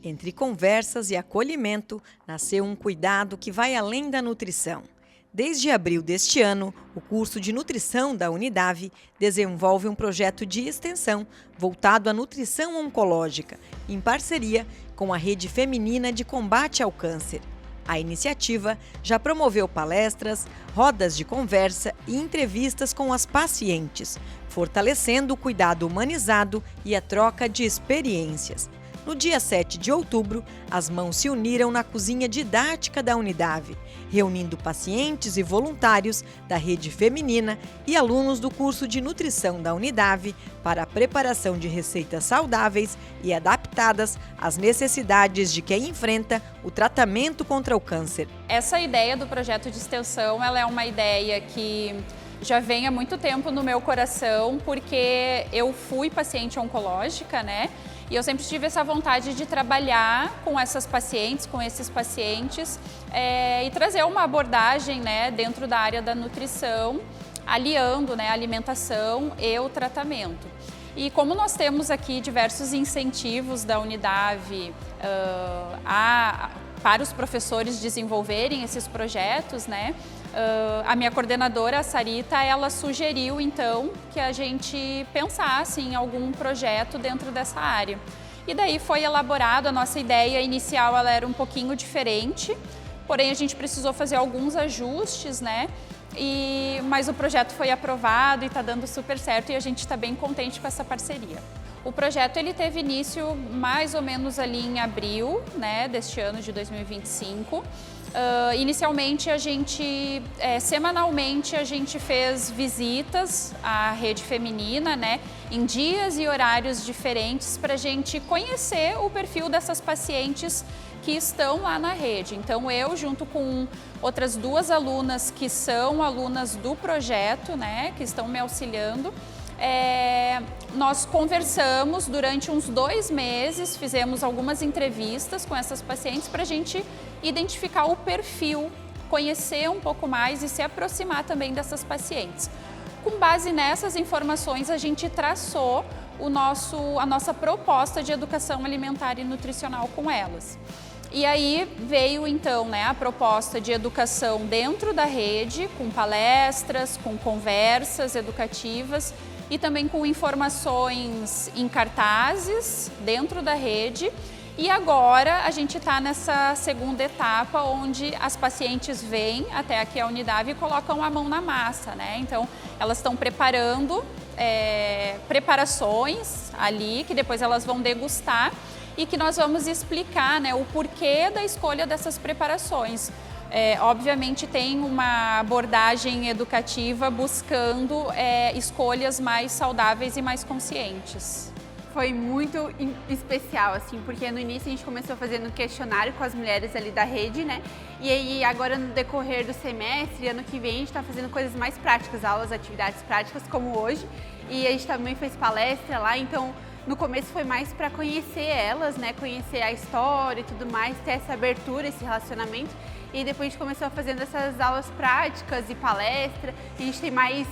Entre conversas e acolhimento, nasceu um cuidado que vai além da nutrição. Desde abril deste ano, o curso de nutrição da Unidave desenvolve um projeto de extensão voltado à nutrição oncológica, em parceria com a Rede Feminina de Combate ao Câncer. A iniciativa já promoveu palestras, rodas de conversa e entrevistas com as pacientes, fortalecendo o cuidado humanizado e a troca de experiências. No dia 7 de outubro, as mãos se uniram na cozinha didática da Unidave, reunindo pacientes e voluntários da rede feminina e alunos do curso de nutrição da Unidave para a preparação de receitas saudáveis e adaptadas às necessidades de quem enfrenta o tratamento contra o câncer. Essa ideia do projeto de extensão, ela é uma ideia que já vem há muito tempo no meu coração, porque eu fui paciente oncológica, né? E eu sempre tive essa vontade de trabalhar com essas pacientes, com esses pacientes e trazer uma abordagem, né, dentro da área da nutrição, aliando, né, a alimentação e o tratamento. E como nós temos aqui diversos incentivos da Unidave para os professores desenvolverem esses projetos, né? A minha coordenadora, a Sarita, ela sugeriu então que a gente pensasse em algum projeto dentro dessa área. E daí foi elaborado, a nossa ideia inicial ela era um pouquinho diferente, porém a gente precisou fazer alguns ajustes, né? Mas o projeto foi aprovado e está dando super certo e a gente está bem contente com essa parceria. O projeto ele teve início mais ou menos ali em abril, né, deste ano de 2025. Inicialmente semanalmente a gente fez visitas à rede feminina, né, em dias e horários diferentes para a gente conhecer o perfil dessas pacientes que estão lá na rede. Então eu, junto com outras duas alunas que são alunas do projeto, né, que estão me auxiliando, nós conversamos durante uns 2 meses, fizemos algumas entrevistas com essas pacientes para a gente identificar o perfil, conhecer um pouco mais e se aproximar também dessas pacientes. Com base nessas informações, a gente traçou a nossa proposta de educação alimentar e nutricional com elas. E aí veio então, né, a proposta de educação dentro da rede, com palestras, com conversas educativas e também com informações em cartazes dentro da rede. E agora a gente está nessa segunda etapa, onde as pacientes vêm até aqui a Unidave e colocam a mão na massa, né? Então elas estão preparando preparações ali, que depois elas vão degustar e que nós vamos explicar, né, o porquê da escolha dessas preparações. Obviamente tem uma abordagem educativa buscando escolhas mais saudáveis e mais conscientes. Foi muito especial, assim, porque no início a gente começou fazendo um questionário com as mulheres ali da rede, né? E aí agora no decorrer do semestre, ano que vem, a gente está fazendo coisas mais práticas, aulas, atividades práticas como hoje. E a gente também fez palestra lá, então no começo foi mais para conhecer elas, né? Conhecer a história e tudo mais, ter essa abertura, esse relacionamento. E depois a gente começou fazendo essas aulas práticas e palestra. E a gente tem mais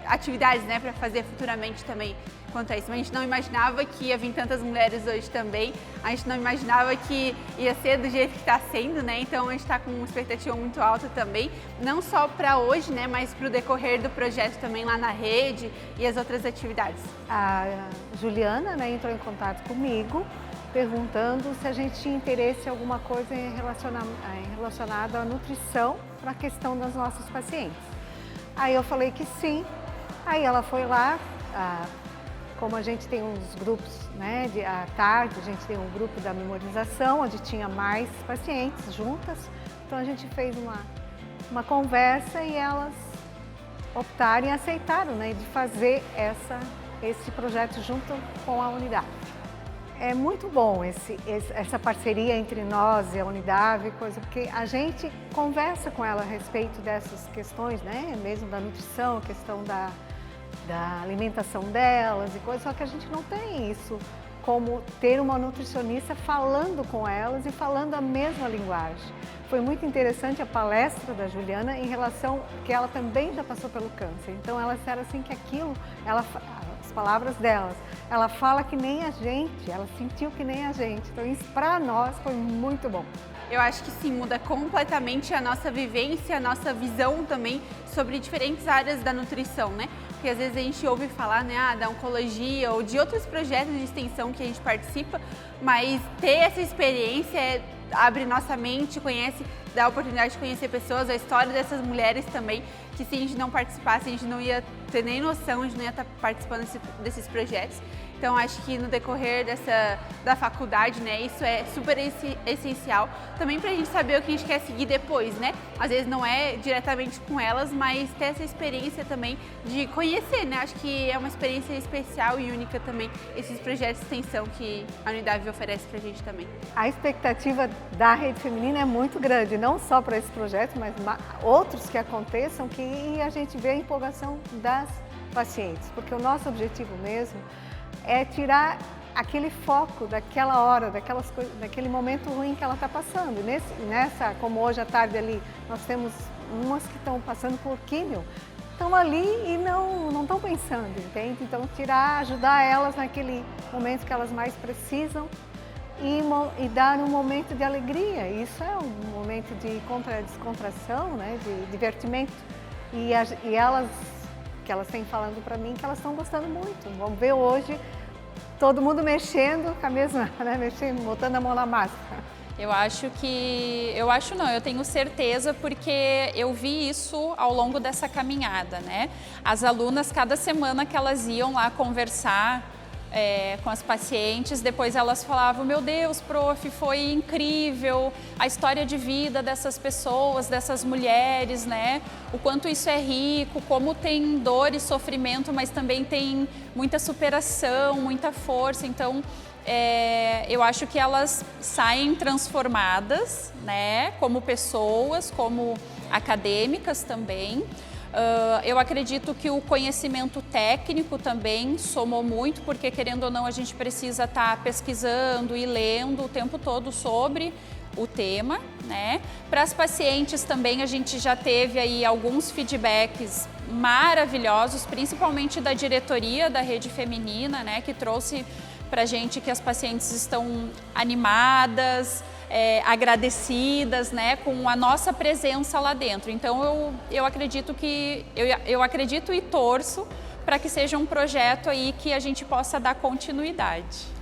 atividades, né, para fazer futuramente também quanto a isso. Mas a gente não imaginava que ia vir tantas mulheres hoje também. A gente não imaginava que ia ser do jeito que está sendo, né? Então a gente está com uma expectativa muito alta também, não só para hoje, né, mas para o decorrer do projeto também lá na rede e as outras atividades. A Juliana, né, entrou em contato comigo perguntando se a gente tinha interesse em alguma coisa relacionada à nutrição para a questão das nossas pacientes. Aí eu falei que sim. Aí ela foi lá, como a gente tem uns grupos, né, à tarde, a gente tem um grupo da memorização, onde tinha mais pacientes juntas, então a gente fez uma conversa e elas optaram e aceitaram, né, de fazer esse projeto junto com a Unidave. É muito bom essa parceria entre nós e a Unidave, porque a gente conversa com ela a respeito dessas questões, né, mesmo da nutrição, a questão da alimentação delas e coisas, só que a gente não tem isso como ter uma nutricionista falando com elas e falando a mesma linguagem. Foi muito interessante a palestra da Juliana em relação que ela também já passou pelo câncer, então ela disseram assim que aquilo, ela as palavras delas. Ela fala que nem a gente, ela sentiu que nem a gente. Então isso para nós foi muito bom. Eu acho que sim, muda completamente a nossa vivência, a nossa visão também sobre diferentes áreas da nutrição, né? Porque às vezes a gente ouve falar, né, da oncologia ou de outros projetos de extensão que a gente participa, mas ter essa experiência abre nossa mente, dá a oportunidade de conhecer pessoas, a história dessas mulheres também, que se a gente não participasse, a gente não ia ter nem noção, a gente não ia estar participando desses projetos. Então, acho que no decorrer da faculdade, né, isso é super essencial também para a gente saber o que a gente quer seguir depois, né? Às vezes não é diretamente com elas, mas ter essa experiência também de conhecer, né? Acho que é uma experiência especial e única também, esses projetos de extensão que a Unidade oferece para a gente também. A expectativa da Rede Feminina é muito grande, não só para esse projeto, mas outros que aconteçam, que a gente vê a empolgação das pacientes, porque o nosso objetivo mesmo é tirar aquele foco daquela hora, daquele momento ruim que ela está passando. Como hoje à tarde ali, nós temos umas que estão passando por químio, estão ali e não estão pensando, entende? Então ajudar elas naquele momento que elas mais precisam e dar um momento de alegria. Isso é um momento de descontração, né? De divertimento. E elas, que elas têm falando para mim, que elas estão gostando muito. Vamos ver hoje todo mundo mexendo com a mesma, né? Botando a mão na massa. Eu tenho certeza, porque eu vi isso ao longo dessa caminhada, né? As alunas, cada semana que elas iam lá conversar com as pacientes, depois elas falavam: meu Deus, prof, foi incrível a história de vida dessas pessoas, dessas mulheres, né? O quanto isso é rico, como tem dor e sofrimento, mas também tem muita superação, muita força. Então, eu acho que elas saem transformadas, né? Como pessoas, como acadêmicas também. Eu acredito que o conhecimento técnico também somou muito, porque querendo ou não a gente precisa estar pesquisando e lendo o tempo todo sobre o tema, né? Para as pacientes também a gente já teve aí alguns feedbacks maravilhosos, principalmente da diretoria da Rede Feminina, né? Que trouxe para a gente que as pacientes estão animadas, agradecidas, né, com a nossa presença lá dentro. Então eu acredito e torço para que seja um projeto aí que a gente possa dar continuidade.